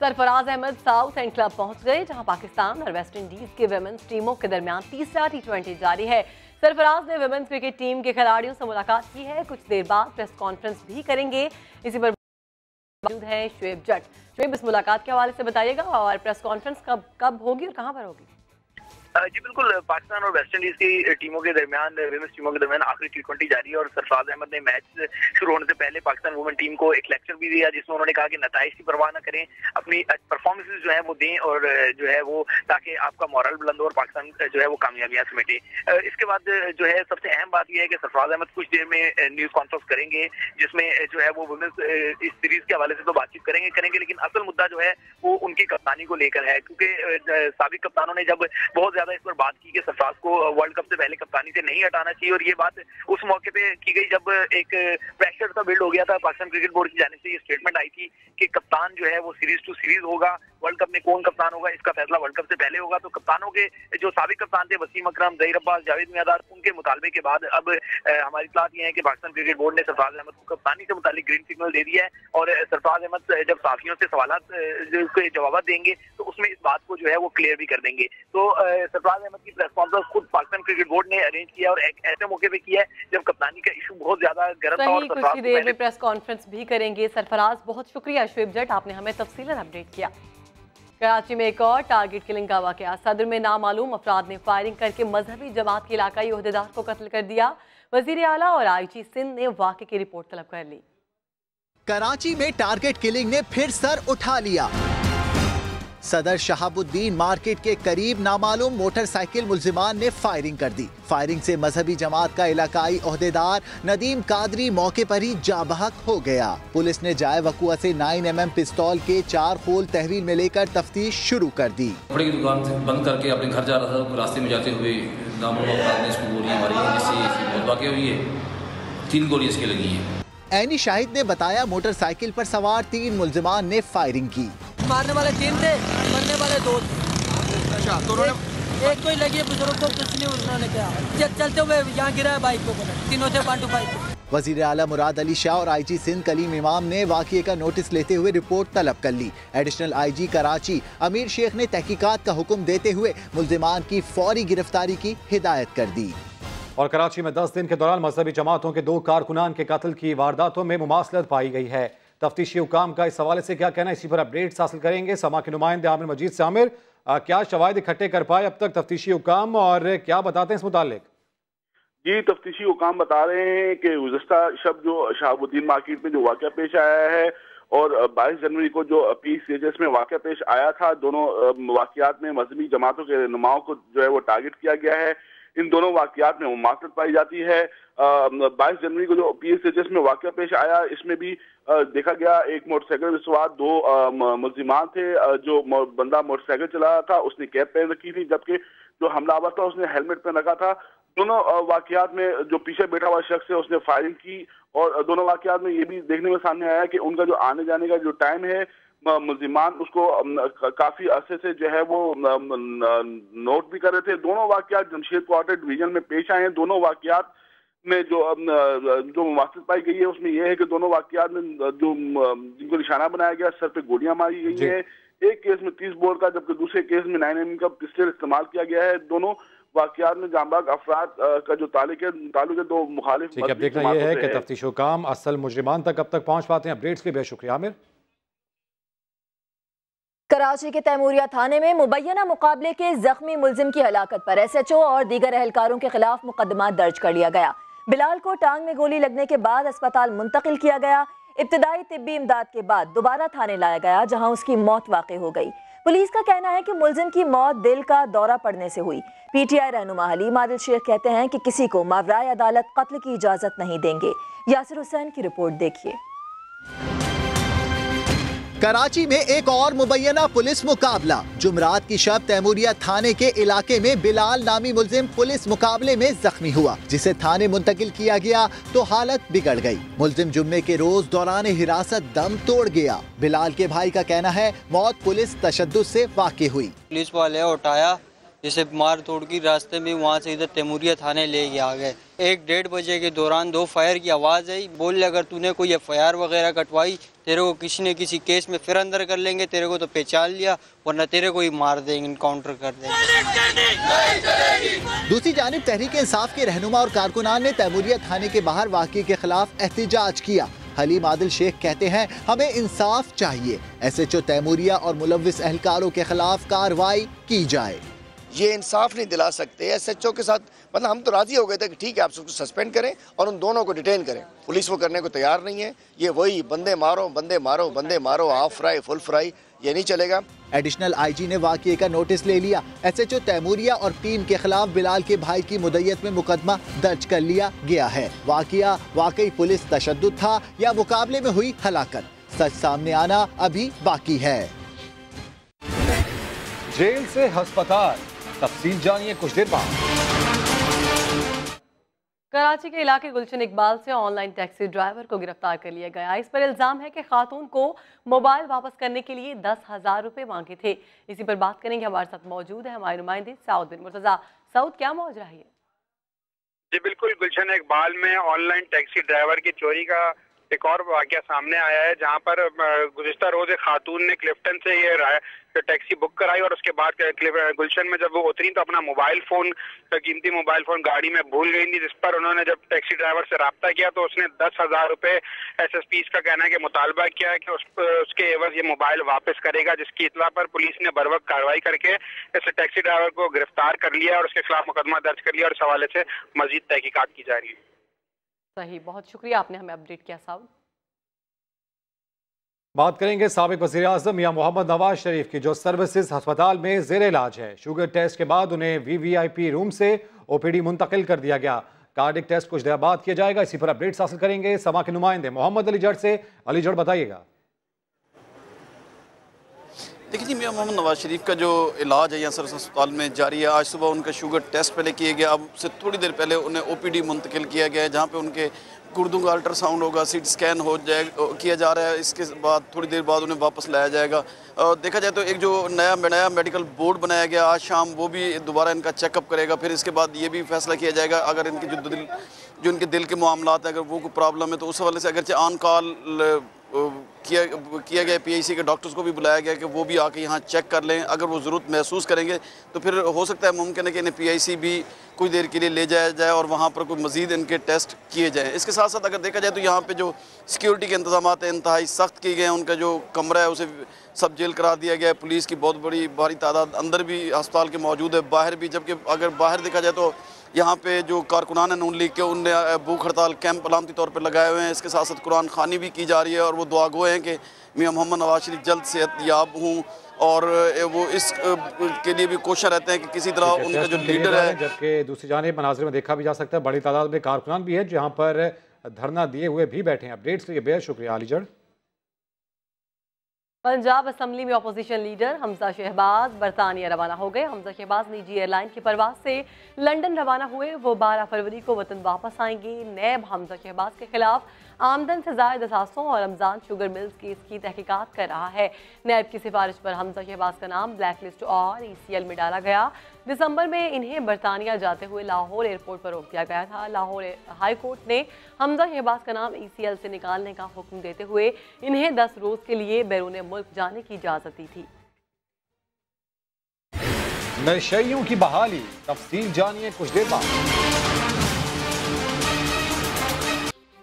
Sarfaraz Ahmed Southend club पहुंच गए, जहां पाकिस्तान और वेस्ट इंडीज के विमेंस टीमों के दरमियान तीसरा T20 जारी है। सरफराज ने विमेंस क्रिकेट टीम के खिलाड़ियों से मुलाकात की है। कुछ देर बाद प्रेस कॉन्फ्रेंस भी करेंगे। इसी पर मौजूद है शुएब जट। शुएब, इस मुलाकात के हवाले से बताइएगा और प्रेस कॉन्फ्रेंस कब होगी और कहां पर होगी? जी बिल्कुल, पाकिस्तान और वेस्ट इंडीज की टीमों के दरमियान, विमेंस टीमों के दरमियान आखिरी T20 जारी है और सरफराज अहमद ने मैच शुरू होने से पहले पाकिस्तान वुमेन टीम को एक लेक्चर भी दिया, जिसमें उन्होंने कहा कि नताइज की परवाह न करें, अपनी परफॉर्मेंसेज जो है वो दें और जो है वो ताकि आपका मॉरल बुलंद हो और पाकिस्तान जो है वो कामयाबियां समेटे। इसके बाद जो है सबसे अहम बात यह है कि सरफराज अहमद कुछ देर में न्यूज कॉन्फ्रेंस करेंगे, जिसमें जो है वो वुमेन्स इस सीरीज के हवाले से तो बातचीत करेंगे, लेकिन असल मुद्दा जो है वो उनकी कप्तानी को लेकर है, क्योंकि साबिक कप्तानों ने जब बहुत ज्यादा इस पर बात की कि सरफराज को वर्ल्ड कप से पहले कप्तानी से नहीं हटाना चाहिए, और ये बात उस मौके पे की गई जब एक प्रेशर सा बिल्ड हो गया था। पाकिस्तान क्रिकेट बोर्ड की जानिब से ये स्टेटमेंट आई थी कि कप्तान जो है वो सीरीज टू सीरीज होगा, वर्ल्ड कप में कौन कप्तान होगा इसका फैसला वर्ल्ड कप से पहले होगा। तो कप्तानों के जो साबिक कप्तान थे वसीम अकरम, ज़हीर अब्बास, जावेद मियादाद, उनके मुतालबे के बाद अब हमारी इत्तलात ये है कि पाकिस्तान क्रिकेट बोर्ड ने सरफराज अहमद को कप्तानी से मुतालिक ग्रीन सिग्नल दे दिया है, और सरफराज अहमद जब साफियों से सवालात के जवाब देंगे तो उसमें इस बात को जो है वो क्लियर भी कर देंगे। तो सरफराज अहमद की प्रेस कॉन्फ्रेंस खुद पाकिस्तान क्रिकेट बोर्ड ने अरेंज किया और एक ऐसे मौके पे किया है जब कप्तानी का इशू बहुत ज्यादा गर्म था। और कुछ ही देर में प्रेस कॉन्फ्रेंस भी करेंगे सरफराज। बहुत शुक्रिया शुएब जट, आपने हमें तफसीलन अपडेट किया। कराची में एक और टारगेट किलिंग का वाकया। सदर में नामालूम अफराद ने फायरिंग करके मजहबी जमात के इलाकाई ओहदेदार को कत्ल कर दिया। वजीर आला और IG सिंध ने वाक़े की रिपोर्ट तलब कर ली। कराची में टारगेट किलिंग ने फिर सर उठा लिया। सदर शहाबुद्दीन मार्केट के करीब नामालूम मोटरसाइकिल मुल्जिमान ने फायरिंग कर दी। फायरिंग से मजहबी जमात का इलाकाई ओहदेदार नदीम कादरी मौके पर ही जाबहक हो गया। पुलिस ने जाए वकुआ से 9mm पिस्तौल के 4 खोल तहवील में लेकर तफ्तीश शुरू कर दी। कपड़े की दुकान से बंद करके अपने घर जा रहा था, रास्ते में जाते हुए नामालूम अफराद ने इसको गोलियां मारी हैं, जिससे बहुत वाक़या हुई है। 3 गोली इसके लगी हैं। ऐनी शाहिद ने बताया मोटरसाइकिल पर सवार 3 मुल्जिमान ने फायरिंग की। मारने वाले 3 थे, मरने वाले 2 थे। अच्छा, तो एक कोई लगी है, बुजुर्ग को कुछ नहीं उन्होंने किया। चलते हुए यहाँ गिरा है बाइक को, तीनों थे 125। वजीर आला मुराद अली शाह और IG सिंध कलीम इमाम ने वाक़ये का नोटिस लेते हुए रिपोर्ट तलब कर ली। एडिशनल IG कराची अमीर शेख ने तहकीकात का हुक्म देते हुए मुल्जिमान की फौरी गिरफ्तारी की हिदायत कर दी। और कराची में 10 दिन के दौरान मजहबी जमातों के 2 कारकुनान के कत्ल की वारदातों में मुमासलत पाई गई है। तफ्तीशी हुकाम का इस हवाले से क्या कहना है, इसी पर अपडेट्स हासिल करेंगे। समा के नुमाइंदे आमिर मजीद से। आमिर, क्या शवाहिद इकट्ठे कर पाए अब तक तफ्तीशी हुकाम, और क्या बताते हैं इस मुतालिक? जी, तफ्तीशी हुकाम बता रहे हैं कि गुज़श्ता शब जो शहाबुद्दीन मार्केट में जो वाक़या पेश आया है और 22 जनवरी को जो PCHS में वाक़या पेश आया था, दोनों वाक़यात में मजहबी जमातों के रहनुमाओं को जो है वो टारगेट किया गया है। इन दोनों वाक़यात में मुमासलत पाई जाती है। 22 जनवरी को जो PCHS में वाक़या पेश आया, इसमें भी देखा गया एक मोटरसाइकिल में सवार 2 मुल्जिमान थे। जो बंदा मोटरसाइकिल चला रहा था उसने कैप पहन रखी थी, जबकि जो हमलावर था उसने हेलमेट पहन रखा था। दोनों वाक़यात में जो पीछे बैठा हुआ शख्स है उसने फायरिंग की, और दोनों वाक़यात में ये भी देखने में सामने आया कि उनका जो आने जाने का जो टाइम है, मुल्जिमान उसको काफी अरसे से जो है वो नोट भी कर रहे थे। दोनों वाक़यात जमशेद क्वार्टर डिवीजन में पेश आए हैं। दोनों वाक़यात में जो मुमासलत पाई गई है उसमें यह है कि दोनों वाक़यात में जो जिनको निशाना बनाया गया, सर पे गोलियां मारी गई है। एक केस में 30 बोर का, जबकि दूसरे केस में 9mm का पिस्टल इस्तेमाल किया गया है। दोनों वाक़यात में जांबाज अफराद का जो ताल्लुक है 2 मुखालिफ। अब देखना यह है कि तफ्तीश हुकाम असल मुजरिमान तक कब तक पहुंच पाते हैं। अपडेट्स के लिए बेहद शुक्रिया आमिर। कराची के तैमूरिया थाने में मुबैना मुकाबले के जख्मी मुल्जिम की हलाकत पर SHO और दीगर एहलकारों के खिलाफ मुकदमा दर्ज कर लिया गया। बिलाल को टांग में गोली लगने के बाद अस्पताल मुंतकिल किया गया। इब्तदाई तिब्बी इमदाद के बाद दोबारा थाने लाया गया, जहां उसकी मौत वाक़ई हो गई। पुलिस का कहना है कि मुल्जिम की मौत दिल का दौरा पड़ने से हुई। PTI रहनुमा हलीम आदिल शेख कहते हैं कि किसी को मावराए अदालत कत्ल की इजाजत नहीं देंगे। यासिर हुसैन की रिपोर्ट देखिए। कराची में एक और मुबैना पुलिस मुकाबला। जुमरात की शब तैमूरिया थाने के इलाके में बिलाल नामी मुल्जिम पुलिस मुकाबले में जख्मी हुआ, जिसे थाने मुंतकिल किया गया तो हालत बिगड़ गई। मुल्जिम जुम्मे के रोज दौरान हिरासत दम तोड़ गया। बिलाल के भाई का कहना है मौत पुलिस तशद्दुद से वाक़ई हुई। पुलिस वाले उठाया, जिसे मार तोड़ की रास्ते में वहाँ से इधर तैमूरिया थाने ले आ गए। 1-1:30 बजे के दौरान 2 फायर की आवाज़ आई। बोले अगर तूने कोई FIR वगैरह कटवाई तेरे को किसी न किसी केस में फिर अंदर कर लेंगे, तेरे को तो पहचान लिया वरना तेरे को ही मार देंगे, इनकाउंटर कर देंगे। दूसरी जानिब तहरीक इंसाफ के रहनुमा और कारकुनान ने तैमूरिया थाने के बाहर वाक़े के खिलाफ एहतजाज किया। हलीम आदिल शेख कहते हैं हमें इंसाफ चाहिए, SHO तैमूरिया और मुलव्विस एहलकारों के खिलाफ कार्रवाई की जाए। ये इंसाफ नहीं दिला सकते SHO के साथ, मतलब हम तो राजी हो गए थे कि ठीक है आप उसको सस्पेंड करें और उन दोनों को डिटेन करें, पुलिस वो करने को तैयार नहीं है। ये वही बंदे मारो बंदे मारो बंदे मारो, हाफ फ्राई फुल फ्राई, ये नहीं चलेगा। एडिशनल IG ने वाक़े का नोटिस ले लिया। SHO तैमूरिया और टीम के खिलाफ बिलाल के भाई की मुद्दत में मुकदमा दर्ज कर लिया गया है। वाक़या वाकई पुलिस तशद्दुद था या मुकाबले में हुई हलाकत, सच सामने आना अभी बाकी है। जेल से अस्पताल, तफसील जानिए कुछ देर बाद। कराची के इलाके गुलशन इकबाल से ऑनलाइन टैक्सी ड्राइवर को गिरफ्तार कर लिया गया। इस पर इल्जाम है कि खातून को मोबाइल वापस करने के लिए 10,000 रुपए मांगे थे। इसी पर बात करेंगे, हमारे साथ मौजूद है हमारे नुमाइंदे सऊद बिन मुर्तजा। सऊद, क्या मौजूद है? जी बिल्कुल, गुलशन इकबाल में ऑनलाइन टैक्सी ड्राइवर की चोरी का एक और वाकया सामने आया है, जहां पर गुज़िश्ता रोज एक खातून ने क्लिफ्टन से ये टैक्सी बुक कराई और उसके बाद गुलशन में जब वो उतरी तो अपना मोबाइल फोन, कीमती मोबाइल फोन गाड़ी में भूल गई थी, जिस पर उन्होंने जब टैक्सी ड्राइवर से रब्ता किया तो उसने 10,000 रुपए SSPs का कहना है कि मुतालबा किया है कि उसके एवज ये मोबाइल वापस करेगा, जिसकी इतला पर पुलिस ने बर वक्त कार्रवाई करके इस टैक्सी ड्राइवर को गिरफ्तार कर लिया और उसके खिलाफ मुकदमा दर्ज कर लिया और इस हवाले से मजीद तहकीकात की जा रही है। सही, बहुत शुक्रिया, आपने हमें अपडेट किया साउद। बात करेंगे साबिक वज़ीर आज़म मियां मोहम्मद नवाज शरीफ की, जो सर्विसेज अस्पताल में ज़ेर इलाज है। शुगर टेस्ट के बाद उन्हें VVIP रूम से OPD मुंतकिल कर दिया गया। कार्डिक टेस्ट कुछ देर बाद किया जाएगा। इसी पर अपडेट्स हासिल करेंगे समा के नुमाइंदे मोहम्मद अली जड़ से। अली जड़, बताइएगा। देखिए जी, मियां मोहम्मद नवाज शरीफ का जो इलाज है यहाँ सर्विस अस्पताल में जारी है। आज सुबह उनका शुगर टेस्ट पहले किया गया, अब से थोड़ी देर पहले उन्हें OPD मुंतकिल किया गया है, जहाँ पे उनके गुर्दों का अल्ट्रासाउंड होगा, CT स्कैन हो किया जा रहा है। इसके बाद थोड़ी देर बाद उन्हें वापस लाया जाएगा। देखा जाए तो एक जो नया मेडिकल बोर्ड बनाया गया आज शाम, वो भी दोबारा इनका चेकअप करेगा। फिर इसके बाद ये भी फैसला किया जाएगा अगर इनकी जो इनके दिल के मामलात हैं, अगर वो कोई प्रॉब्लम है तो उस हवाले से अगरचे ऑन कॉल किया गया PIC के डॉक्टर्स को भी बुलाया गया कि वो भी आके यहाँ चेक कर लें। अगर वो ज़रूरत महसूस करेंगे तो फिर हो सकता है, मुमकिन है कि इन्हें PIC भी कुछ देर के लिए ले जाया जाए और वहाँ पर कोई मज़ीद इनके टेस्ट किए जाएँ। इसके साथ साथ अगर देखा जाए तो यहाँ पे जो सिक्योरिटी के इंतजाम हैं इंतहाई सख्त किए गए हैं। उनका जो कमरा है उसे सब जेल करार दिया गया है। पुलिस की बहुत भारी तादाद अंदर भी अस्पताल के मौजूद है, बाहर भी। जबकि अगर बाहर देखा जाए तो यहाँ पे जो कारकुनान है नून लीग के, उनने भूख हड़ताल कैंप अलामती तौर पर लगाए हुए हैं। इसके साथ साथ कुरान खानी भी की जा रही है और वो दुआ गो हैं कि मियां मोहम्मद नवाज शरीफ जल्द सेहतयाब हूँ और वो इस के लिए भी कोशिश रहते हैं कि किसी तरह उनका जो लीडर है। जबकि दूसरी जानिब मनाज़िर में देखा भी जा सकता है बड़ी तादाद में कारकुनान भी है जहाँ पर धरना दिए हुए भी बैठे हैं। अपडेट्स के लिए बेहद शुक्रिया अली जड़। पंजाब असम्बली में अपोजिशन लीडर हमजा शहबाज बरतानिया रवाना हो गए। हमजा शहबाज निजी एयरलाइन की परवाज से लंदन रवाना हुए। वो 12 फरवरी को वतन वापस आएंगे। नैब हमजा शहबाज के खिलाफ आमदन से ज़ायद असासों और रमज़ान शुगर मिल्स केस की तहकीकात कर रहा है। नैब की सिफारिश पर हमजा शहबाज का नाम ब्लैक लिस्ट और ECL में डाला गया। दिसंबर में इन्हें बरतानिया जाते हुए लाहौर एयरपोर्ट पर रोक दिया गया था। लाहौर हाई कोर्ट ने हमजा शहबाज का नाम ECL से निकालने का हुक्म देते हुए इन्हें 10 रोज के लिए बैरून मुल्क जाने की इजाजत दी थी। नशइयों की बहाली, तफसील जानिए कुछ देर बाद।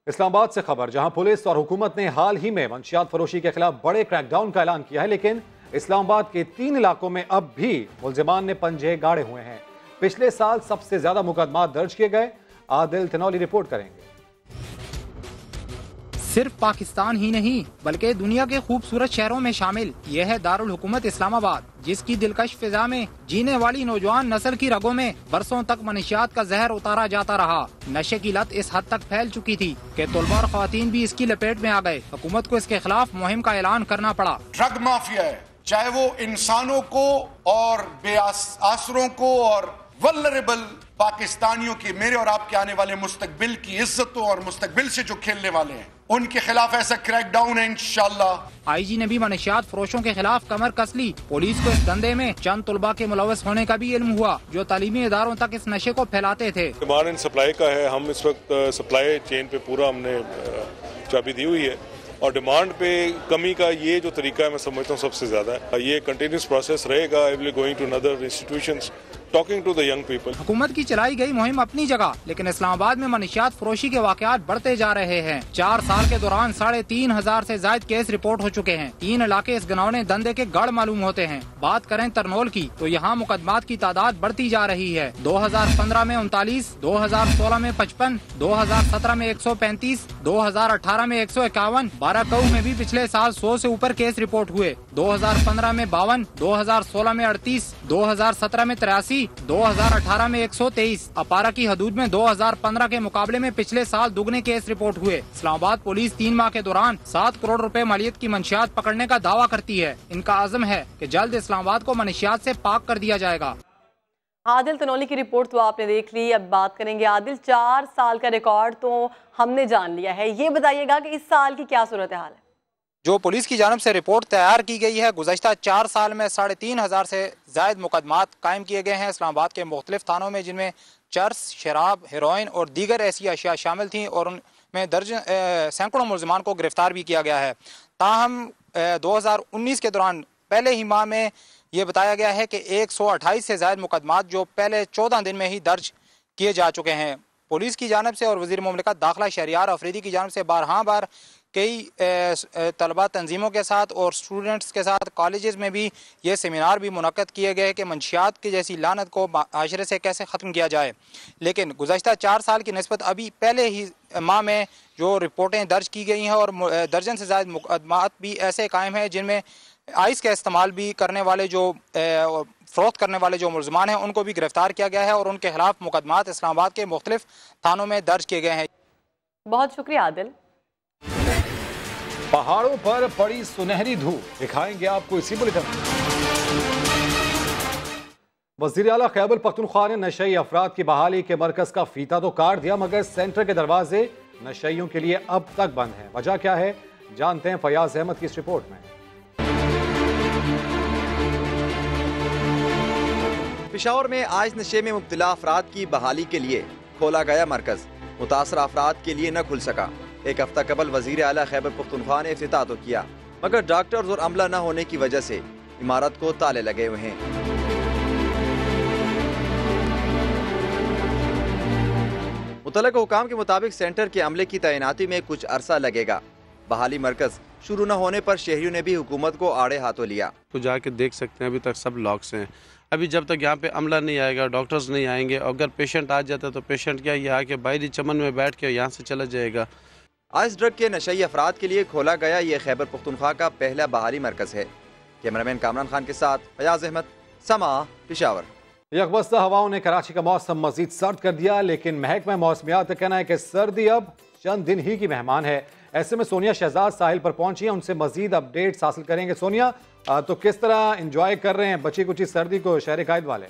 इस्लामाबाद से खबर, जहां पुलिस और हुकूमत ने हाल ही में मंशियात फरोशी के खिलाफ बड़े क्रैकडाउन का ऐलान किया है, लेकिन इस्लामाबाद के 3 इलाकों में अब भी मुल्जिमान ने पंजे गाड़े हुए हैं। पिछले साल सबसे ज्यादा मुकदमा दर्ज किए गए। आदिल तनौली रिपोर्ट करेंगे। सिर्फ पाकिस्तान ही नहीं बल्कि दुनिया के खूबसूरत शहरों में शामिल यह है दारुल हुकूमत इस्लामाबाद, जिसकी दिलकश फिजा में जीने वाली नौजवान नस्ल की रगों में बरसों तक मनशियात का जहर उतारा जाता रहा। नशे की लत इस हद तक फैल चुकी थी कि तलबा और ख्वातीन भी इसकी लपेट में आ गए। हुकूमत को इसके खिलाफ मुहिम का ऐलान करना पड़ा। ड्रग माफिया है, चाहे वो इंसानों को और बेआसरों को और वल्नरेबल पाकिस्तानियों की, मेरे और आपके आने वाले मुस्तकबिल की इज्जतों और मुस्तकबिल से जो खेलने वाले हैं, उनके खिलाफ ऐसा क्रैकडाउन है इंशाअल्लाह। IG ने भी मनशियात फरोशों के खिलाफ कमर कस ली। पुलिस को इस धंधे में चंद तलबा के मुलव्वस होने का भी इल्म हुआ जो तालीमी इदारों तक इस नशे को फैलाते थे। डिमांड एंड सप्लाई का है। हम इस वक्त सप्लाई चेन पे पूरा हमने चाबी दी हुई है और डिमांड पे कमी का ये जो तरीका है मैं समझता हूँ सबसे ज़्यादा है। ये कंटिन्यूस प्रोसेस रहेगा। I will going to other institutions talking to the young people. हुकूमत की चलाई गई मुहिम अपनी जगह, लेकिन इस्लामाबाद में मनशियात फरोशी के वाकयात बढ़ते जा रहे हैं। 4 साल के दौरान 3,500 से ज्यादा केस रिपोर्ट हो चुके हैं। 3 इलाके इस घिनौने धंधे के गढ़ मालूम होते हैं। बात करें तरनोल की तो यहाँ मुकदमात की तादाद बढ़ती जा रही है। 2015 में 39, 2016 में 55, 2017 में 135, 2018 में 151, बाराकऊ में भी पिछले साल 100 से ऊपर केस रिपोर्ट हुए। 2015 में 52, 2016 में 38, 2017 में 83, 2018 में 123। अपारा की हदूद में 2015 के मुकाबले में पिछले साल दुगने केस रिपोर्ट हुए। इस्लामाबाद पुलिस 3 माह के दौरान 7 करोड़ रुपए मालियत की मंशियात पकड़ने का दावा करती है। इनका आज़म है कि जल्द इस्लामाबाद को मंशियात से पाक कर दिया जाएगा। आदिल तनोली की रिपोर्ट तो आपने देख ली, अब बात करेंगे आदिल 4 साल का रिकॉर्ड तो हमने जान लिया है, ये बताइएगा कि इस साल की क्या सूरत हाल है? जो पुलिस की जानब से रिपोर्ट तैयार की गई है, गुज़श्ता 4 साल में 3,500 से ज़ायद मुकदमात कायम किए गए हैं इस्लामाबाद के मुख्तलिफ थानों में, जिनमें चर्स, शराब, हेरोइन और दीगर ऐसी अशिया शामिल थीं और उनमें सैकड़ों मुल्ज़िमान को गिरफ्तार भी किया गया है। ताहम 2019 के दौरान पहले ही माह में ये बताया गया है कि 128 से ज़ायद मुकदमात जो पहले 14 दिन में ही दर्ज किए जा चुके हैं। पुलिस की जानब से और वज़ीर मुमलिकत दाखिला शहरियार अफरीदी की जानब से बार कई तलबा तंजीमों के साथ और स्टूडेंट्स के साथ कॉलेजेस में भी ये सेमिनार भी मुनक्कद किए गए कि मंशियात की जैसी लानत को माशरे से कैसे ख़त्म किया जाए। लेकिन गुज़श्ता 4 साल की निस्बत अभी पहले ही माह में जो रिपोर्टें दर्ज की गई हैं और दर्जन से ज़्यादा मुकदमात भी ऐसे कायम हैं जिनमें आइस का इस्तेमाल भी करने वाले जो फ़रोख्त करने वाले जो मुल्ज़िमान हैं उनको भी गिरफ्तार किया गया है और उनके खिलाफ मुकदमात इस्लामाबाद के मुख्तलिफ थानों में दर्ज किए गए हैं। बहुत शुक्रिया आदिल। पहाड़ों पर पड़ी सुनहरी धूप दिखाएंगे आपको इसी बुलेटिन में। वज़ीर आला खैबर पख्तूनख्वा ने नशई अफराद की बहाली के मरकज का फीता तो काट दिया, मगर सेंटर के दरवाजे नशइयों के लिए अब तक बंद हैं। वजह क्या है, जानते हैं फयाज अहमद की इस रिपोर्ट में। पेशावर में आज नशे में मुब्तला अफराद की बहाली के लिए खोला गया मरकज मुतासरा अफराद के लिए न खुल सका। एक हफ्ता कबल वज़ीर आला खैबर पख्तूनख्वा ने इफ्तिताह तो किया, मगर डॉक्टर्स और अमला न होने की वजह से इमारत को ताले लगे हुए हैं। मुतल्लिक़ हुकाम के मुताबिक सेंटर के अमले की तैनाती में कुछ अरसा लगेगा। बहाली मरकज शुरू न होने पर शहरियों ने भी हुकूमत को आड़े हाथों लिया। तो जाके देख सकते हैं अभी तक सब लॉक्स हैं। अभी जब तक यहाँ पे अमला नहीं आएगा, डॉक्टर्स नहीं आएंगे, अगर पेशेंट आ जाता है तो पेशेंट क्या ये आके बाहरी चमन में बैठ के यहाँ से चला जाएगा। आइस ड्रग के नशई अफराद के लिए खोला गया ये खैबर पख्तूनख्वा का पहला बहाली मरकज है। कैमरामैन कामरान खान के साथ फयाज अहमद, समा, पेशावर। यकबस्ता हवाओं ने कराची का मौसम मजीद सर्द कर दिया, लेकिन महकमा मौसमियात का कहना है कि सर्दी अब चंद दिन ही की मेहमान है। ऐसे में सोनिया शहजाद साहिल पर पहुंची हैं, उनसे मजीद अपडेट्स हासिल करेंगे। सोनिया, तो किस तरह एंजॉय कर रहे हैं बची कुची सर्दी को शहर कायद वाले?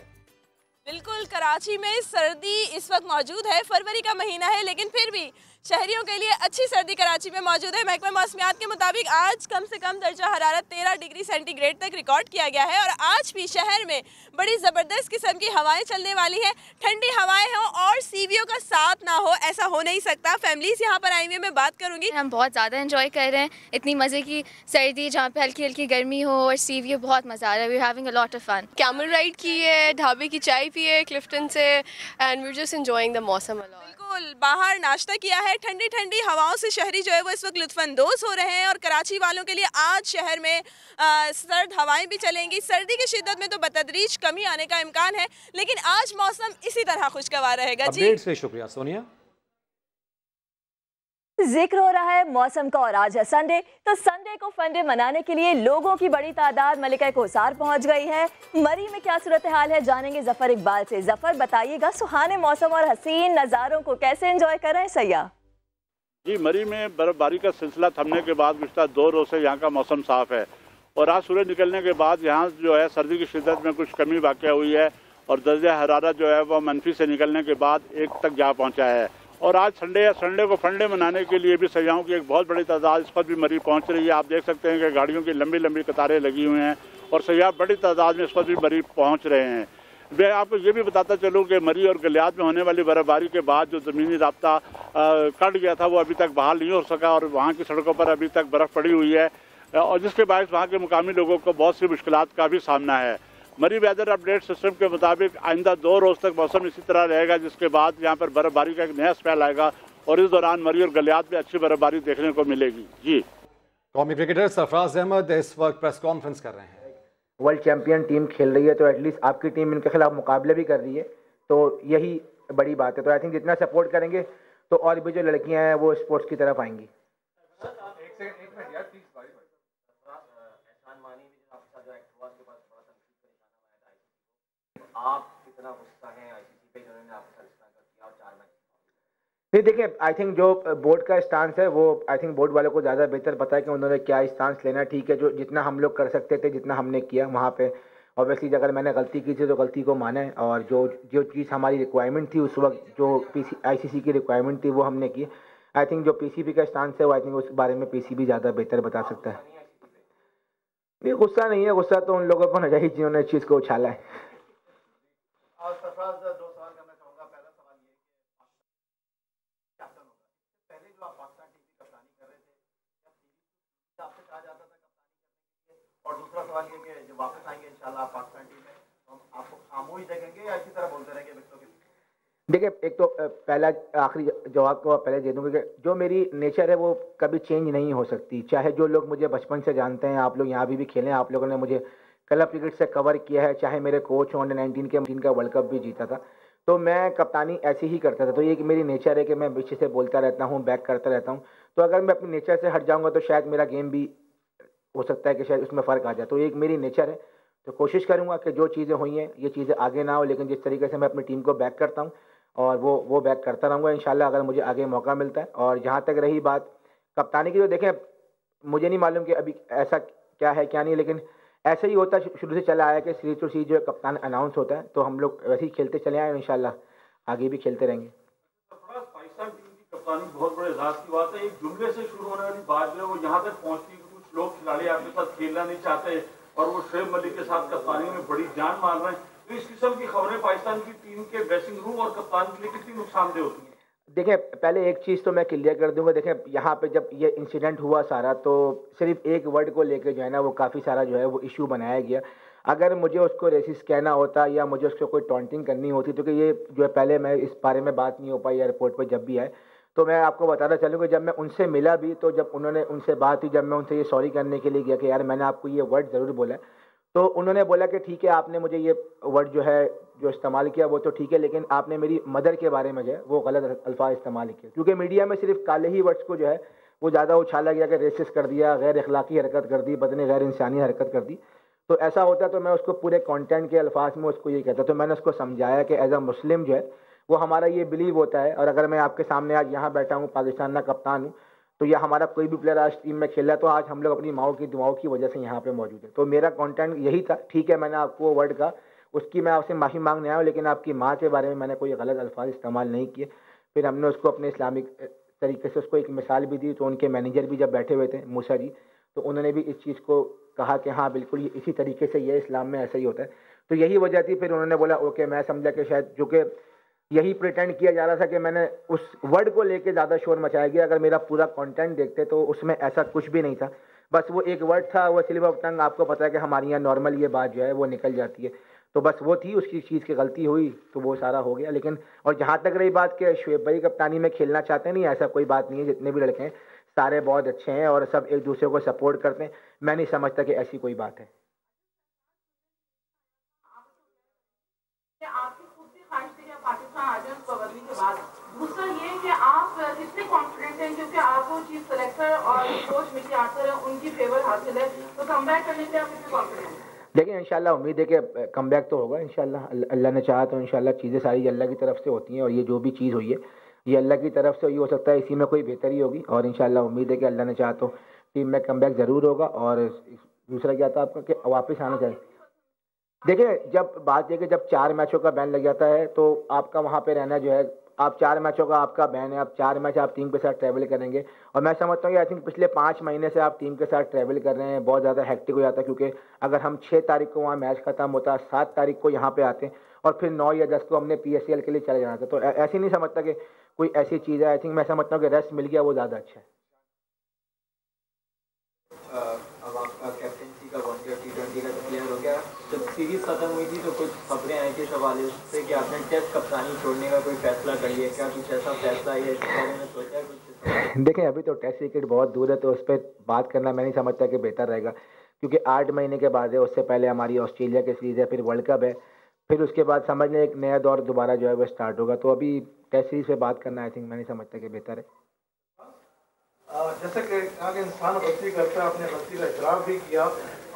बिल्कुल, कराची में सर्दी इस वक्त मौजूद है। फरवरी का महीना है, लेकिन फिर भी शहरियों के लिए अच्छी सर्दी कराची में मौजूद है। महकमा मौसमियात के मुताबिक आज कम से कम दर्जा हरारत 13 डिग्री सेंटीग्रेड तक रिकॉर्ड किया गया है और आज भी शहर में बड़ी ज़बरदस्त किस्म की हवाएं चलने वाली हैं। ठंडी हवाएं हों और सीवियों का साथ ना हो, ऐसा हो नहीं सकता। फैमिलीज यहाँ पर आई हुई, मैं बात करूँगी। हम बहुत ज़्यादा एंजॉय कर रहे हैं, इतनी मज़े की सर्दी जहाँ पे हल्की हल्की गर्मी हो और सीवियो, बहुत मज़ा आ रहा है। We are having a lot of fun. Camel ride की है, ढाबे की चाय पी है क्लिफ्टन से, and we are just enjoying the मौसम अ लॉट। बिल्कुल, बाहर नाश्ता किया है। ठंडी ठंडी हवाओं से शहरी जो है वो इस वक्त लुत्फानंदोज हो रहे हैं और कराची वालों के लिए आज शहर में सर्द हवाएं भी चलेंगी। सर्दी की शिद्दत में तो बतदरीज कमी आने का इम्कान है, लेकिन आज मौसम इसी तरह खुशगवार रहेगा। जी, शुक्रिया सोनिया। जिक्र हो रहा है मौसम का और आज है संडे, तो संडे को फंडे मनाने के लिए लोगों की बड़ी तादाद मलिका कोसार पहुंच गई है। मरी में क्या सूरत हाल है, जानेंगे जफर इकबाल से। जफर, बताइएगा सुहाने मौसम और हसीन नज़ारों को कैसे एंजॉय कर रहे हैं सैयाह? जी, मरी में बर्फबारी का सिलसिला थमने के बाद पिछला 2 रोज से यहाँ का मौसम साफ है और आज सूरज निकलने के बाद यहाँ जो है सर्दी की शिद्दत में कुछ कमी वाक़या हुई है और दर्जा हरारत जो है वह मनफी से निकलने के बाद 1 तक जा पहुँचा है। और आज संडे को फंडे मनाने के लिए भी सयाहों की एक बहुत बड़ी तादाद इस पर भी मरी पहुंच रही है। आप देख सकते हैं कि गाड़ियों की लंबी लंबी कतारें लगी हुई हैं और सयाह बड़ी तादाद में इस पर भी मरी पहुंच रहे हैं। मैं आपको ये भी बताता चलूँ कि मरी और गलियात में होने वाली बर्फबारी के बाद जो ज़मीनी राब्ता कट गया था वो अभी तक बहाल नहीं हो सका और वहाँ की सड़कों पर अभी तक बर्फ़ पड़ी हुई है और जिसके बायस वहाँ के मुकामी लोगों को बहुत सी मुश्किलात का भी सामना है। मरी वेदर अपडेट सिस्टम के मुताबिक आइंदा 2 रोज़ तक मौसम इसी तरह रहेगा, जिसके बाद यहाँ पर बर्फबारी का एक नया स्पेल आएगा और इस दौरान मरी और गलियात में अच्छी बर्फबारी देखने को मिलेगी। जी, कौमी क्रिकेटर सरफराज अहमद इस वक्त प्रेस कॉन्फ्रेंस कर रहे हैं। वर्ल्ड चैंपियन टीम खेल रही है तो एटलीस्ट आपकी टीम इनके खिलाफ मुकाबले भी कर रही है, तो यही बड़ी बात है। तो आई थिंक जितना सपोर्ट करेंगे तो और भी जो लड़कियां हैं वो स्पोर्ट्स की तरफ आएंगी। आप कितना गुस्सा हैं आईसीसी पे जिन्होंने आपके साथ इस तरह किया और 4 मैच? नहीं देखिए, आई थिंक जो बोर्ड का स्टांस है वो आई थिंक बोर्ड वालों को ज़्यादा बेहतर पता है कि उन्होंने क्या स्टांस लेना। ठीक है, जो जितना हम लोग कर सकते थे, जितना हमने किया वहाँ पे ऑब्वियसली अगर मैंने गलती की थी तो गलती को माने और जो जो चीज़ हमारी रिक्वायरमेंट थी उस वक्त, जो आईसीसी की रिक्वायरमेंट थी वो हमने की। आई थिंक जो पीसीबी का स्टांस है वो आई थिंक उस बारे में पीसीबी ज़्यादा बेहतर बता सकता है। नहीं, गुस्सा नहीं है, गुस्सा तो उन लोगों को न चाहिए जिन्होंने इस चीज़ को उछाला है। और सरफराज 2 सवाल करना चाहूँगा। पहला सवाल ये कि कैप्टन होगा, पहले जो आप पाकिस्तान टीम की कप्तानी कर रहे थे क्या आपसे कहा जाता था कप्तानी करने के लिए? और दूसरा सवाल ये कि जब वापस आएंगे इंशाल्लाह आप पाकिस्तान टीम में, तो हम आपको खामोश देखेंगे या इसी तरह बोलते रहेंगे विकेटों के? देखिए, एक तो पहला आखिरी जवाब को पहले दे दूँगा कि जो मेरी नेचर है वो कभी चेंज नहीं हो सकती। चाहे जो लोग मुझे बचपन से जानते हैं, आप लोग यहाँ भी खेले, आप लोगों ने मुझे क्लब क्रिकेट से कवर किया है, चाहे मेरे कोच अंडर 19 के टीम का वर्ल्ड कप भी जीता था, तो मैं कप्तानी ऐसे ही करता था। तो ये मेरी नेचर है कि मैं पीछे से बोलता रहता हूँ, बैक करता रहता हूँ। तो अगर मैं अपनी नेचर से हट जाऊँगा तो शायद मेरा गेम भी हो सकता है कि शायद उसमें फ़र्क आ जाए। तो एक मेरी नेचर है, तो कोशिश करूँगा कि जो चीज़ें हुई हैं ये चीज़ें आगे ना हो, लेकिन जिस तरीके से मैं अपनी टीम को बैक करता हूँ और वो बैक करता रहूँगा इंशाल्लाह अगर मुझे आगे मौका मिलता है। और जहाँ तक रही बात कप्तानी की, तो देखें मुझे नहीं मालूम कि अभी ऐसा क्या है क्या नहीं, लेकिन ऐसा ही होता शुरू से चला आया कि सीरीज टू सीरीज जो है कप्तान अनाउंस होता है, तो हम लोग वैसे ही खेलते चले आए, इंशाल्लाह आगे भी खेलते रहेंगे। पाकिस्तान टीम की कप्तानी बहुत बड़े एजाज की बात है। एक जुमले से शुरू होने वाली बात जो है वो यहाँ तक पहुँचती है कि कुछ लोग खिलाड़ी आपके साथ खेलना नहीं चाहते और वो शोएब मलिक के साथ कप्तानी में बड़ी जान मार रहे हैं। तो इस किस्म की खबरें पाकिस्तान की टीम के ड्रेसिंग रूम और कप्तान के लिए कितनी नुकसानदेह होती है? देखिए, पहले एक चीज़ तो मैं क्लियर कर दूंगा। देखें, यहाँ पे जब ये इंसिडेंट हुआ सारा, तो सिर्फ एक वर्ड को लेके जो है ना वो काफ़ी सारा जो है वो इशू बनाया गया। अगर मुझे उसको रेसिस्ट कहना होता या मुझे उसको कोई टॉन्टिंग करनी होती, तो कि ये जो है पहले मैं इस बारे में बात नहीं हो पाई एयरपोर्ट पर जब भी आए, तो मैं आपको बताना चाहूँगा जब मैं उनसे मिला भी, तो जब उन्होंने उनसे बात हुई, जब मैं उनसे ये सॉरी करने के लिए गया कि यार मैंने आपको ये वर्ड ज़रूर बोला है, तो उन्होंने बोला कि ठीक है आपने मुझे ये वर्ड जो है जो इस्तेमाल किया वो तो ठीक है, लेकिन आपने मेरी मदर के बारे में जो है वो गलत अल्फाज इस्तेमाल किए। क्योंकि मीडिया में सिर्फ काले ही वर्ड्स को जो है वो ज़्यादा उछाला गया कि रेसिस्ट कर दिया, गैर अखलाकी हरकत कर दी, बदने गैर इंसानी हरकत कर दी। तो ऐसा होता तो मैं उसको पूरे कंटेंट के अल्फाज में उसको ये कहता। तो मैंने उसको समझाया कि एज अ मुस्लिम जो है वो हमारा ये बिलीव होता है, और अगर मैं आपके सामने आज यहाँ बैठा हूँ, पाकिस्तान का कप्तान हूँ, तो या हमारा कोई भी प्लेयर आज टीम में खेला तो आज हम लोग अपनी माओ की दुआओं की वजह से यहाँ पे मौजूद है। तो मेरा कंटेंट यही था। ठीक है, मैंने आपको वर्ड का उसकी मैं आपसे माफ़ी मांगने आया हूँ, लेकिन आपकी माँ के बारे में मैंने कोई गलत अल्फाज इस्तेमाल नहीं किए। फिर हमने उसको अपने इस्लामिक तरीके से उसको एक मिसाल भी दी। तो उनके मैनेजर भी जब बैठे हुए थे मूसा जी, तो उन्होंने भी इस चीज़ को कहा कि हाँ बिल्कुल ये इसी तरीके से ये इस्लाम में ऐसा ही होता है। तो यही वजह थी। फिर उन्होंने बोला ओके, मैं समझा कि शायद जो कि यही प्रिटेंड किया जा रहा था कि मैंने उस वर्ड को लेके ज़्यादा शोर मचाया गया। अगर मेरा पूरा कंटेंट देखते तो उसमें ऐसा कुछ भी नहीं था, बस वो एक वर्ड था, वो स्लिप ऑफ टंग। आपको पता है कि हमारे यहाँ नॉर्मल ये बात जो है वो निकल जाती है, तो बस वो थी, उसकी चीज़ की गलती हुई तो वो सारा हो गया। लेकिन और जहाँ तक रही बात कि शोएब भाई कप्तानी में खेलना चाहते हैं, नहीं ऐसा कोई बात नहीं है। जितने भी लड़के हैं सारे बहुत अच्छे हैं और सब एक दूसरे को सपोर्ट करते हैं। मैं नहीं समझता कि ऐसी कोई बात है। दूसरा ये कि आप कितने कॉन्फिडेंट हैं, क्योंकि आपको चीफ सेलेक्टर और कोच मिकी आर्थर है उनकी फेवर हासिल है, तो कमबैक करने के लिए आप कितने कॉन्फिडेंट हैं? देखिए, इंशाल्लाह उम्मीद है कि कमबैक तो होगा इंशाल्लाह। अल्लाह ने चाहा तो इंशाल्लाह चीज़ें सारी अल्लाह की तरफ से होती हैं, और ये जो भी चीज़ हुई है ये अल्लाह की तरफ से, ये हो सकता है इसी में कोई बेहतरी होगी। और इंशाल्लाह उम्मीद है कि अल्लाह ने चाहा तो टीम में कमबैक ज़रूर होगा। और दूसरा क्या था आपका कि वापस आना चाहिए। देखिए, जब बात है कि जब 4 मैचों का बैन लग जाता है तो आपका वहाँ पे रहना जो है, आप 4 मैचों का आपका बैन है, आप 4 मैच आप टीम के साथ ट्रैवल करेंगे। और मैं समझता हूँ कि आई थिंक पिछले 5 महीने से आप टीम के साथ ट्रैवल कर रहे हैं, बहुत ज़्यादा हेक्टिक हो जाता है। क्योंकि अगर हम 6 तारीख को वहाँ मैच ख़त्म होता, 7 तारीख को यहाँ पे आते हैं और फिर 9 या 10 को हमने PSL के लिए चले जाना था। तो ऐसे नहीं समझता कि कोई ऐसी चीज़ है, आई थिंक मैं समझता हूँ कि रेस्ट मिल गया वो ज़्यादा अच्छा है। अब आपका कैप्टनसी का वनडे T20 का क्लियर हो गया। जब सीरीज खत्म हुई थी तो कुछ खबरें आई थी इस हवाले से कि आपने टेस्ट कप्तानी छोड़ने का कोई फैसला कर लिया, क्या कुछ ऐसा फैसला है इसके बारे में सोचा है कुछ? देखें अभी तो टेस्ट क्रिकेट बहुत दूर है, तो उस पर बात करना मैं नहीं समझता कि बेहतर रहेगा, क्योंकि 8 महीने के बाद है, उससे पहले हमारी ऑस्ट्रेलिया की सीरीज़ है, फिर वर्ल्ड कप है, फिर उसके बाद समझ लें एक नया दौर दोबारा जो है वो स्टार्ट होगा। तो अभी टेस्ट सीरीज पे बात करना आई थिंक मैं नहीं समझता कि बेहतर है। जैसे कि आगे इंसान गलती करता है, आपने गलती का इतराफ़ भी किया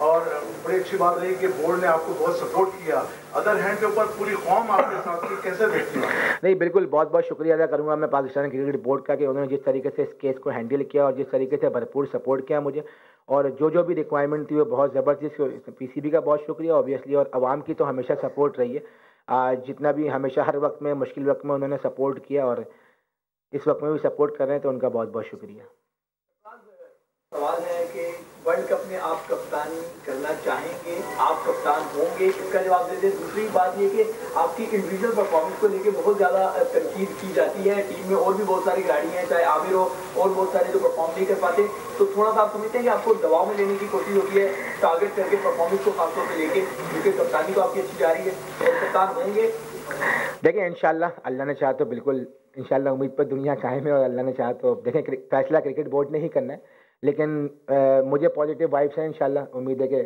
और बड़ी अच्छी बात रही कि बोर्ड ने आपको बहुत सपोर्ट किया। अदर हैंड के ऊपर पूरी कौम आपके साथ थी, कैसे देखती हैं? नहीं बिल्कुल, बहुत बहुत शुक्रिया अदा करूंगा मैं पाकिस्तान क्रिकेट बोर्ड का कि उन्होंने जिस तरीके से इस केस को हैंडल किया और जिस तरीके से भरपूर सपोर्ट किया मुझे, और जो भी रिक्वायरमेंट थी वो बहुत ज़बरदस्त। पीसीबी का बहुत शुक्रिया ऑब्वियसली, और आवाम की तो हमेशा सपोर्ट रही है। जितना भी हमेशा हर वक्त में मुश्किल वक्त में उन्होंने सपोर्ट किया और इस वक्त में भी सपोर्ट कर रहे हैं, तो उनका बहुत बहुत शुक्रिया। सवाल है कि वर्ल्ड कप में आप कप्तानी करना चाहेंगे, आप कप्तान होंगे, इसका जवाब दे दें। दूसरी बात ये कि आपकी इंडिविजुअल परफॉर्मेंस को लेके बहुत ज़्यादा तनकीद की जाती है। टीम में और भी बहुत सारी खिलाड़ी हैं, चाहे आमिर हो और बहुत सारे जो परफॉर्म नहीं कर पाते, तो थोड़ा सा आप समझते हैं कि आपको दबाव में लेने की कोशिश होती है टारगेट करके परफॉर्मेंस को खासतौर पर लेके, क्योंकि कप्तानी तो आपकी अच्छी जा रही है और कप्तान होंगे? देखिए इंशाल्लाह अल्लाह ने चाहा तो बिल्कुल, इंशाल्लाह उम्मीद पर दुनिया कायम है, और अल्लाह ने चाहा तो देखें फैसला क्रिकेट बोर्ड ने ही करना है, लेकिन मुझे पॉजिटिव वाइब्स हैं। इंशाल्लाह उम्मीद है कि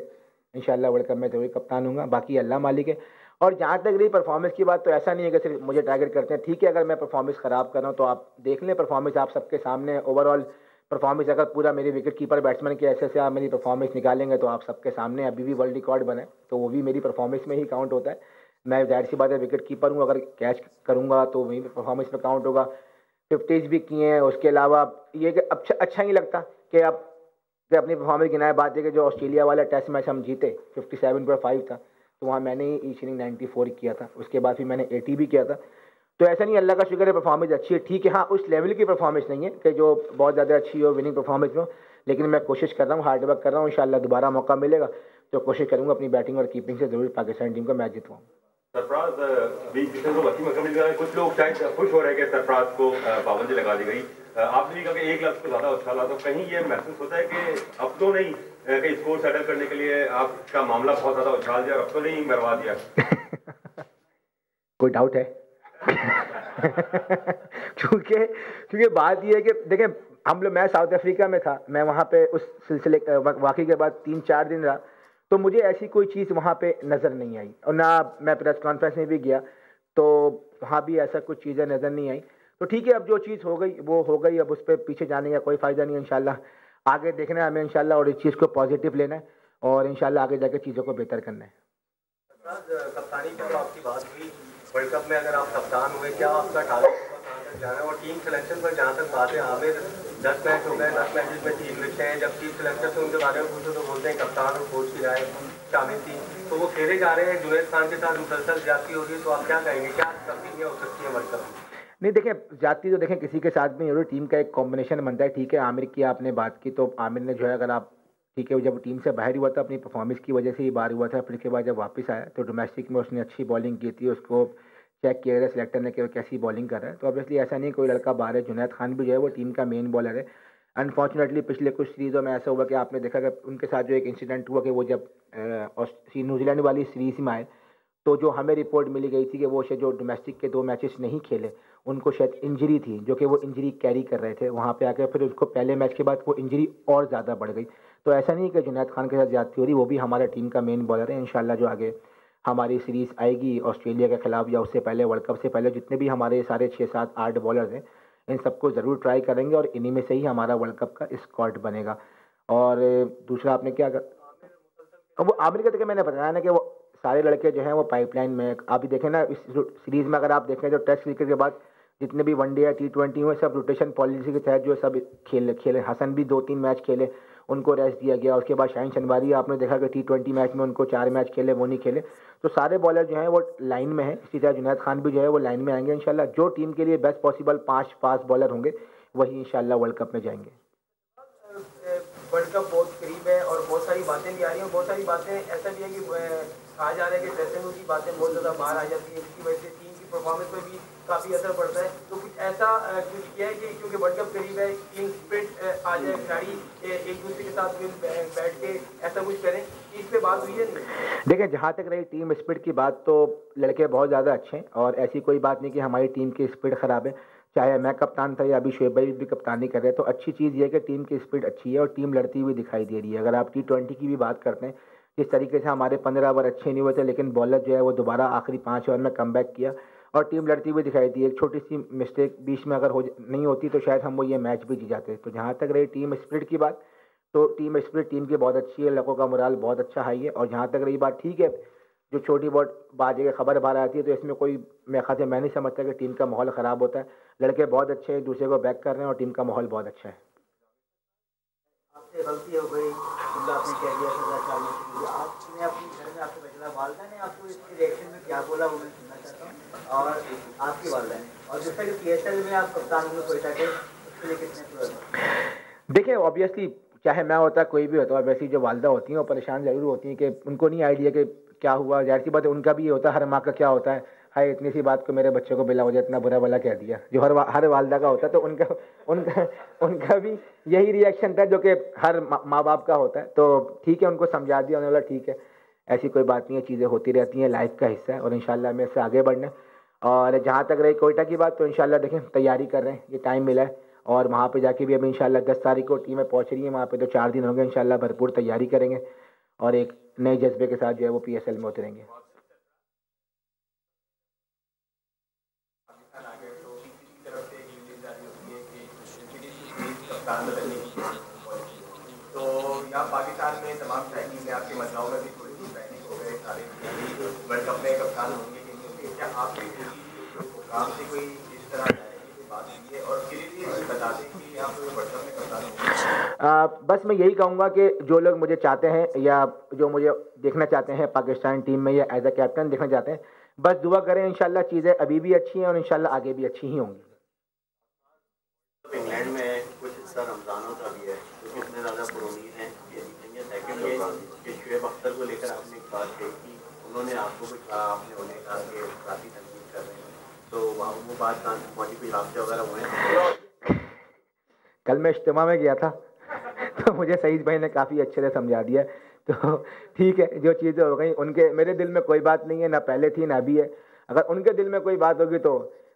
इंशाल्लाह वर्ल्ड कप में जरूर कप्तान हूँगा, बाकी अल्लाह मालिक है। और जहाँ तक रही परफॉर्मेंस की बात, तो ऐसा नहीं है कि सिर्फ मुझे टारगेट करते हैं। ठीक है, अगर मैं परफॉर्मेंस ख़राब कर रहा हूँ तो आप देख लें परफॉर्मेंस आप सबके सामने, ओवरऑल परफॉर्मेंस अगर पूरा मेरी विकेट कीपर बैट्समैन के ऐसे से आप मेरी परफॉर्मेंस निकालेंगे तो आप सबके सामने अभी भी वर्ल्ड रिकॉर्ड बने, तो वो भी मेरी परफॉर्मेंस में ही काउंट होता है। मैं जाहिर सी बात है विकेट कीपर हूँ, अगर कैच करूँगा तो वहीं परफॉर्मेंस में काउंट होगा। 50s भी किए हैं, उसके अलावा ये कि अच्छा नहीं लगता कि आप अपनी परफॉर्मेंस गिनाए। बात है कि जो ऑस्ट्रेलिया वाला टेस्ट मैच हम जीते 57.5 था, तो वहाँ मैंने ही ईच इनिंग 94 किया था, उसके बाद फिर मैंने 80 भी किया था। तो ऐसा नहीं, अल्लाह का शुक्र है परफॉर्मेंस अच्छी है। ठीक है, हाँ उस लेवल की परफॉर्मेंस नहीं है कि जो बहुत ज़्यादा अच्छी हो, विनिंग परफॉर्मेंस हो, लेकिन मैं कोशिश कर रहा हूँ, हार्ड वर्क कर रहा हूँ। इंशाल्लाह दोबारा मौका मिलेगा तो कोशिश करूँगा अपनी बैटिंग और कीपिंग से ज़रूर पाकिस्तान टीम को मैच जितवाऊँ। सरफराज कुछ लोग शायद खुश हो रहे हैं कि सरफराज को पाबंदी लगा दी गई। आपने भी कहा कि 1 लाख से ज़्यादा उछाला, तो कहीं ये महसूस होता है कि अब तो नहीं कि स्कोर सेटल करने के लिए आपका मामला बहुत ज़्यादा उछाल दिया, अब तो नहीं मरवा दिया? कोई डाउट है? क्योंकि बात ये है कि देखें मैं साउथ अफ्रीका में था, मैं वहाँ पे उस सिलसिले वाक़ई के बाद 3-4 दिन रहा, तो मुझे ऐसी कोई चीज़ वहाँ पे नज़र नहीं आई, और ना मैं प्रेस कॉन्फ्रेंस में भी गया तो वहाँ भी ऐसा कुछ चीज़ें नज़र नहीं आई। तो ठीक है, अब जो चीज़ हो गई वो हो गई, अब उस पर पीछे जाने का कोई फ़ायदा नहीं है। इंशाल्लाह आगे देखना है हमें इंशाल्लाह, और इस चीज़ को पॉजिटिव लेना है और इंशाल्लाह आगे जाकर चीज़ों को बेहतर करना है। कप्तानी की तो आपकी बात हुई, वर्ल्ड कप में अगर आप कप्तान हुए, क्या आपका टारगेट जाना है? और टीम सिलेक्शन पर जहाँ तक बात है, आमिर 10 मैच हो गए, 10 मैचेस में 3 विकेट हैं। जब टीम सिलेक्शन से उनके बारे में पूछो तो बोलते हैं कप्तान और कोच की राय शामिल थी, तो वो खेले जा रहे हैं। जुनैद खान के साथ मुसलसल ज्यादती हो रही है, तो आप क्या कहेंगे, क्या तब्दीलियाँ हो सकती है वर्ल्ड कप में? नहीं देखें, ज्यादती तो देखें किसी के साथ भी टीम का एक कॉम्बिनेशन बनता है। ठीक है, आमिर की आपने बात की, तो आमिर ने जो है, अगर आप ठीक है, जब टीम से बाहर हुआ था अपनी परफॉर्मेंस की वजह से ही बाहर हुआ था, फिर के बाद जब वापस आया तो डोमेस्टिक में उसने अच्छी बॉलिंग की थी, उसको चेक किया गया सिलेक्टर ने कि वो कैसी बॉलिंग कर रहा है। तो ऑब्वियसली ऐसा नहीं कोई लड़का बाहर है, जुनैद खान भी जो है वो टीम का मेन बॉलर है। अनफॉर्चुनेटली पिछले कुछ सीरीज़ों में ऐसा हुआ कि आपने देखा कि उनके साथ जो एक इंसिडेंट हुआ कि वो जब न्यूजीलैंड वाली सीरीज़ में आए, तो जो हमें रिपोर्ट मिली गई थी कि वो जो डोमेस्टिक के 2 मैचेस नहीं खेले, उनको शायद इंजरी थी, जो कि वो इंजरी कैरी कर रहे थे वहाँ पे आके, फिर उसको पहले मैच के बाद वो इंजरी और ज़्यादा बढ़ गई। तो ऐसा नहीं कि जुनैद खान के साथ ज्यादती हो रही, वो भी हमारा टीम का मेन बॉलर है। इंशाल्लाह जो आगे हमारी सीरीज़ आएगी ऑस्ट्रेलिया के खिलाफ या उससे पहले वर्ल्ड कप से पहले, जितने भी हमारे सारे 6-7-8 बॉलर्स हैं, इन सबको ज़रूर ट्राई करेंगे और इन्हीं में से ही हमारा वर्ल्ड कप का स्क्वाड बनेगा। और दूसरा आपने क्या वो आमिर का, मैंने बताया ना कि वो सारे लड़के जो हैं वो पाइपलाइन में। अभी देखें ना, इस सीरीज़ में अगर आप देखें, जो टेस्ट क्रिकेट के बाद जितने भी वनडे या T20 हुए, सब रोटेशन पॉलिसी के तहत जो सब खेले। हसन भी 2-3 मैच खेले, उनको रेस्ट दिया गया। उसके बाद शाहीन शनवारी आपने देखा कि T20 मैच में उनको 4 मैच खेले, वो नहीं खेले। तो सारे बॉलर जो हैं वो लाइन में हैं। इसी तरह जुनैद खान भी जो है वो लाइन में आएंगे इंशाल्लाह। जो टीम के लिए बेस्ट पॉसिबल 5 फास्ट बॉलर होंगे वही इंशाल्लाह वर्ल्ड कप में जाएंगे। वर्ल्ड कप बहुत करीब है और बहुत सारी बातें भी आ रही हैं, बहुत सारी बातें ऐसा भी है कि कहा जा रहा है कि ड्रेसिंग रूम की बातें बहुत ज़्यादा बाहर आ जाती है, इसकी वजह से टीम की परफॉर्मेंस में भी काफ़ी असर पड़ता है। तो कुछ ऐसा कुछ किया है कि क्योंकि वर्ल्ड कप करीब है, टीम स्पिरिट आ जाए, खिलाड़ी एक दूसरे के साथ बैठ के ऐसा कुछ करें, इस पे बात हुई है नहीं? देखिए, जहाँ तक रही टीम स्पिरिट की बात, तो लड़के बहुत ज़्यादा अच्छे हैं और ऐसी कोई बात नहीं कि हमारी टीम की स्पिरिट ख़राब है। चाहे मैं कप्तान था या अभी शोएब भाई भी कप्तानी कर रहे हैं, तो अच्छी चीज़ ये है कि टीम की स्पिरिट अच्छी है और टीम लड़ती हुई दिखाई दे रही है। अगर आप T20 की भी बात करते हैं, जिस तरीके से हमारे 15 ओवर अच्छे नहीं हुए थे, लेकिन बॉलर जो है वो दोबारा आखिरी 5 ओवर में कमबैक किया और टीम लड़ती हुई दिखाई दी। एक छोटी सी मिस्टेक बीच में अगर नहीं होती तो शायद हम वो ये मैच भी जीत जाते। तो जहाँ तक रही टीम स्पिरिट की बात, तो टीम स्पिरिट टीम की बहुत अच्छी है, लड़कों का मोराल बहुत अच्छा हाई है। और जहाँ तक रही बात, ठीक है, जो छोटी बहुत बाजी की खबर बाहर आती है तो इसमें कोई मेरे ख्याल से मैं नहीं समझता कि टीम का माहौल ख़राब होता है। लड़के बहुत अच्छे हैं, दूसरे को बैक कर रहे हैं और टीम का माहौल बहुत अच्छा है। आपसे गलती हो गई, आपने कह दिया सजा चालू की, आपने अपने घर में आपके बचला वालदा ने आपको इसके रिएक्शन में क्या बोला वो मैं सुनना चाहता हूँ, और आपकी वालदा ने, और दूसरा कि PSL में आप कप्तान को कोयटा के उसके लिए कितने? देखिए, ऑब्वियसली चाहे मैं होता कोई भी होता, वैसी जो वालदा होती हैं वो परेशान ज़रूर होती हैं कि उनको नहीं आइडिया कि क्या हुआ। जाहिर सी बात है, उनका भी ये होता है, हर माँ का क्या होता है, हाय इतनी सी बात को मेरे बच्चे को बिला वजह इतना बुरा भला कह दिया, जो हर वालदा का होता है। तो उनका भी यही रिएक्शन था जो कि हर माँ बाप का होता है। तो ठीक है, उनको समझा दिया, उन्होंने बोला ठीक है, ऐसी कोई बात नहीं है, चीज़ें होती रहती हैं, लाइफ का हिस्सा है और इंशाल्लाह हमें इससे आगे बढ़ना। और जहाँ तक रही कोयटा की बात, तो इंशाल्लाह देखें तैयारी कर रहे हैं, ये टाइम मिला है और वहाँ पे जाके भी अब इंशाल्लाह 10 तारीख को टीमें पहुँच रही हैं वहाँ पे, तो 4 दिन होंगे, इंशाल्लाह भरपूर तैयारी करेंगे और एक नए जज्बे के साथ जो है वो PSL में उतरेंगे। तो यहाँ पाकिस्तान में तमाम शायकीन में आपके मसलाओं में भी थोड़ी सी पैनिक हो गए, सारे वर्ल्ड कप में कप्तान होंगे कि नहीं, क्या आपकी काम से कोई इस तरह बात हुई है? और क्लियरली बता दें कि आप वर्ल्ड कप में कप्तान होंगे। बस मैं यही कहूँगा कि जो लोग मुझे चाहते हैं या जो मुझे देखना चाहते हैं पाकिस्तान टीम में या एज अ कैप्टन देखना चाहते हैं, बस दुआ करें, इंशाल्लाह चीज़ें अभी भी अच्छी हैं और इंशाल्लाह आगे भी अच्छी ही होंगी। इंग्लैंड में कुछ हिस्सा रमजानों का भी है, तो कितने ज़्यादा पुरोमीद हैं ये जीतेंगे? सेकंड ये कि शोएब अख्तर को लेकर आपने एक बात कही कि उन्होंने आपको कुछ कहा, आपने उन्हें कहा कि काफ़ी तनकीद कर रहे हैं, तो वो बात कहाँ से पहुँची, कोई रास्ते वगैरह हुए? कल मैं इज्तिमा में गया था तो मुझे सईद भाई ने काफ़ी अच्छे से समझा दिया। तो ठीक है, जो चीज़ें हो गई उनके, मेरे दिल में कोई बात नहीं है, ना पहले थी ना अभी है। अगर उनके दिल में कोई बात होगी तो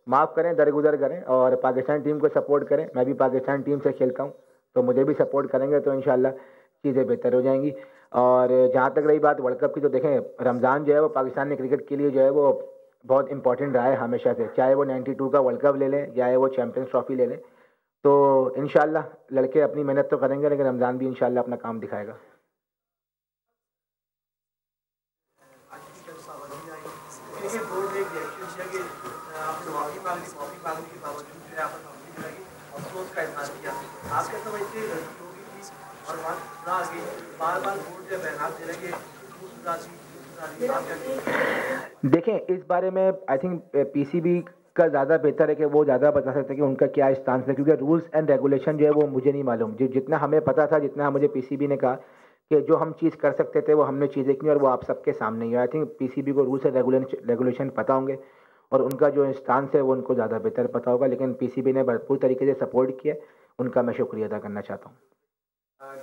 माफ़ करें, दरगुजर करें और पाकिस्तान टीम को सपोर्ट करें। मैं भी पाकिस्तान टीम से खेलता हूँ, तो मुझे भी सपोर्ट करेंगे तो इंशाल्लाह चीज़ें बेहतर हो जाएंगी। और जहाँ तक रही बात वर्ल्ड कप की, तो देखें रमज़ान जो है वो पाकिस्तानी क्रिकेट के लिए जो है वो बहुत इंपॉर्टेंट रहा है हमेशा से, चाहे वो 92 का वर्ल्ड कप ले लें या वो चैम्पियंस ट्रॉफी ले लें। तो इंशाल्लाह लड़के अपनी मेहनत तो करेंगे, लेकिन रमज़ान भी इंशाल्लाह अपना काम दिखाएगा। देखें, इस बारे में आई थिंक PCB का ज़्यादा बेहतर है कि वो ज़्यादा बता सकते हैं कि उनका क्या स्टांस है, क्योंकि रूल्स एंड रेगुलेशन जो है वो मुझे नहीं मालूम। जितना हमें पता था, जितना मुझे PCB ने कहा कि जो हम चीज़ कर सकते थे वो हमने चीज़ें की और वो आप सबके सामने ही है। आई थिंक PCB को रूल्स एंड रेगुलेशन पता होंगे और उनका जो स्टांस है वो उनको ज़्यादा बेहतर पता होगा, लेकिन PCB ने भरपूर तरीके से सपोर्ट किया, उनका मैं शुक्रिया अदा करना चाहता हूँ।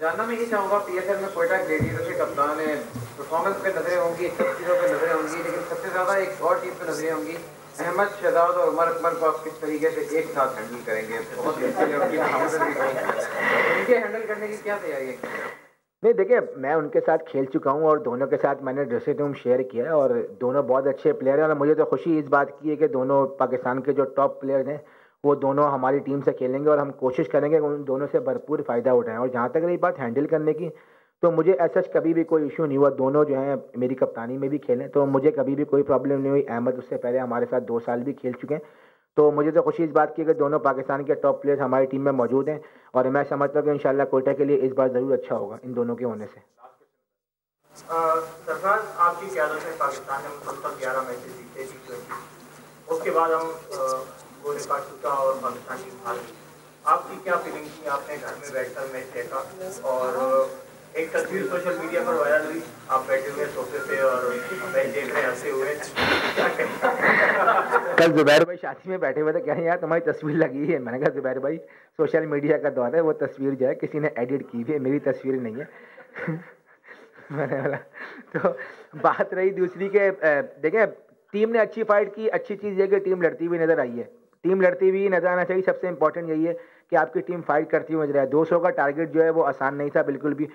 जानना मैं ये चाहूँगा, PSL में कोयटा ग्लेडिएटर्स के कप्तान है, परफॉर्मेंस पे नजरें होंगी, सब चीज़ों पे नजरें होंगी, लेकिन सबसे ज़्यादा एक और टीम पे नजरें होंगी, अहमद शहजाद और उमर अकबर को आप किस तरीके से एक साथ हैंडल करेंगे? बहुत उनके हैंडल करने की क्या तैयारी है? नहीं, देखिए मैं उनके साथ खेल चुका हूँ और दोनों के साथ मैंने ड्रेसिंग रूम शेयर किया है और दोनों बहुत अच्छे प्लेयर हैं और मुझे तो खुशी इस बात की है कि दोनों पाकिस्तान के जो टॉप प्लेयर्स हैं वो दोनों हमारी टीम से खेलेंगे और हम कोशिश करेंगे कि उन दोनों से भरपूर फ़ायदा उठाएं। और जहाँ तक रही बात हैंडल करने की, तो मुझे ऐसा कभी भी कोई इशू नहीं हुआ। दोनों जो हैं मेरी कप्तानी में भी खेलें तो मुझे कभी भी कोई प्रॉब्लम नहीं हुई। अहमद उससे पहले हमारे साथ 2 साल भी खेल चुके हैं, तो मुझे तो खुशी इस बात की कि दोनों पाकिस्तान के टॉप प्लेयर्स हमारी टीम में मौजूद हैं और मैं समझता हूँ कि इंशाल्लाह कोयटा के लिए इस बार ज़रूर अच्छा होगा इन दोनों के होने से। सरफराज, आपकी क़यादत में पाकिस्तान ने मुसलसल 11 मैचेस जीते T20, उसके बाद हम गोले का चुका और पाकिस्तान की हार गई। आपकी क्या फीलिंग थी? आपने घर में बैठकर मैच देखा और एक तस्वीर सोशल मीडिया पर वायरल हुई, आप बैठे हुए सोफे पे और मैच देख रहे हैं हंसे हुए कल जुबैर भाई शादी में बैठे हुए थे, कह रहे हैं यार तुम्हारी तस्वीर लगी है। मैंने कहा जुबैर भाई सोशल मीडिया का दौर है, वो तस्वीर जो है किसी ने एडिट की हुई है, मेरी तस्वीर नहीं है। मैंने बोला तो बात रही दूसरी के, देखें टीम ने अच्छी फाइट की, अच्छी चीज़ ये कि टीम लड़ती हुई नजर आई है, टीम लड़ती हुई नजर आना चाहिए। सबसे इंपॉर्टेंट यही है कि आपकी टीम फाइट करती हुई नजर आए। 200 का टारगेट जो है वो आसान नहीं था बिल्कुल भी,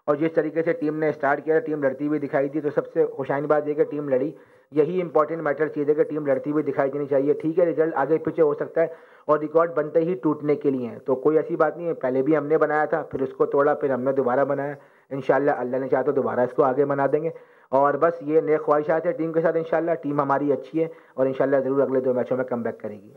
और जिस तरीके से टीम ने स्टार्ट किया, टीम लड़ती हुई दिखाई दी, तो सबसे खुशाइन बात यह कि टीम लड़ी। यही इंपॉर्टेंट मैटर चीज़ है कि टीम लड़ती हुई दिखाई देनी चाहिए। ठीक है, रिजल्ट आगे पीछे हो सकता है और रिकॉर्ड बनते ही टूटने के लिए हैं, तो कोई ऐसी बात नहीं है। पहले भी हमने बनाया था, फिर उसको तोड़ा, फिर हमने दोबारा बनाया। इंशाल्लाह अल्लाह ने चाहा तो दोबारा इसको आगे बना देंगे। और बस ये नए ख्वाहिशात है टीम के साथ। इंशाल्लाह टीम हमारी अच्छी है और इंशाल्लाह ज़रूर अगले 2 मैचों में कमबैक करेगी।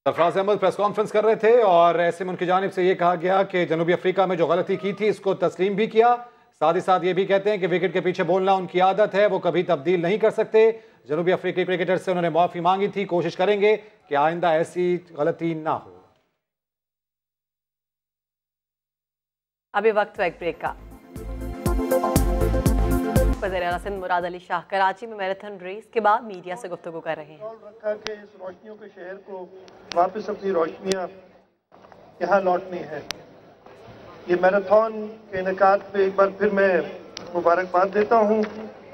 सरफराज अहमद प्रेस कॉन्फ्रेंस कर रहे थे और ऐसे में उनकी जानिब से ये कहा गया कि जनूबी अफ्रीका में जो गलती की थी इसको तस्लीम भी किया। साथ ही साथ ये भी कहते हैं कि विकेट के पीछे बोलना उनकी आदत है, वो कभी तब्दील नहीं कर सकते। जनूबी अफ्रीकी क्रिकेटर से उन्होंने माफी मांगी थी, कोशिश करेंगे कि आइंदा ऐसी गलती ना हो। अभी वक्त एक ब्रेक का। वज़ीर-ए-आला सिंध मुराद अली शाह कराची में मैराथन रेस के बाद मीडिया से गुफ्तगू कर रहे हैं। रखा कि इस रोशनियों के शहर को वापस अपनी रोशनियाँ यहाँ लौटनी है। ये मैराथन के इनेकाद पे एक बार फिर मैं मुबारकबाद देता हूँ,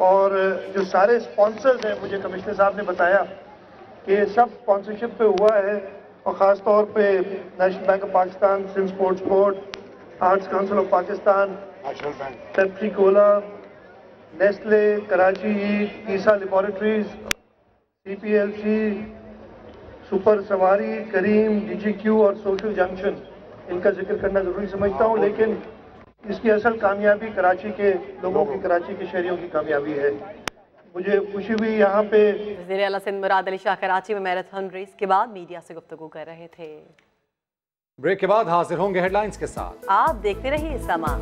और जो सारे स्पॉन्सर्स हैं, मुझे कमिश्नर साहब ने बताया कि सब स्पॉन्सरशिप पे हुआ है, और ख़ास तौर पे National Bank of Pakistan, Sindh Sports Board, Arts Council of Pakistan, Pepsi Cola, Nestle, Karachi Eat, Essa Laboratories, CPLC, Super Sawari, Careem, DGQ और सोशल जंक्शन, इनका जिक्र करना ज़रूरी समझता हूँ। लेकिन इसकी असल कामयाबी कराची के लोगों की, कराची के शहरियों की कामयाबी है। मुझे खुशी हुई यहाँ पे। वज़ीर-ए-आला सिंध मुराद अली शाह कराची में मैराथन रेस के बाद मीडिया से गुफ्तगू कर रहे थे। ब्रेक के बाद हाजिर होंगे हेडलाइंस के साथ। आप देखते रहिए समा।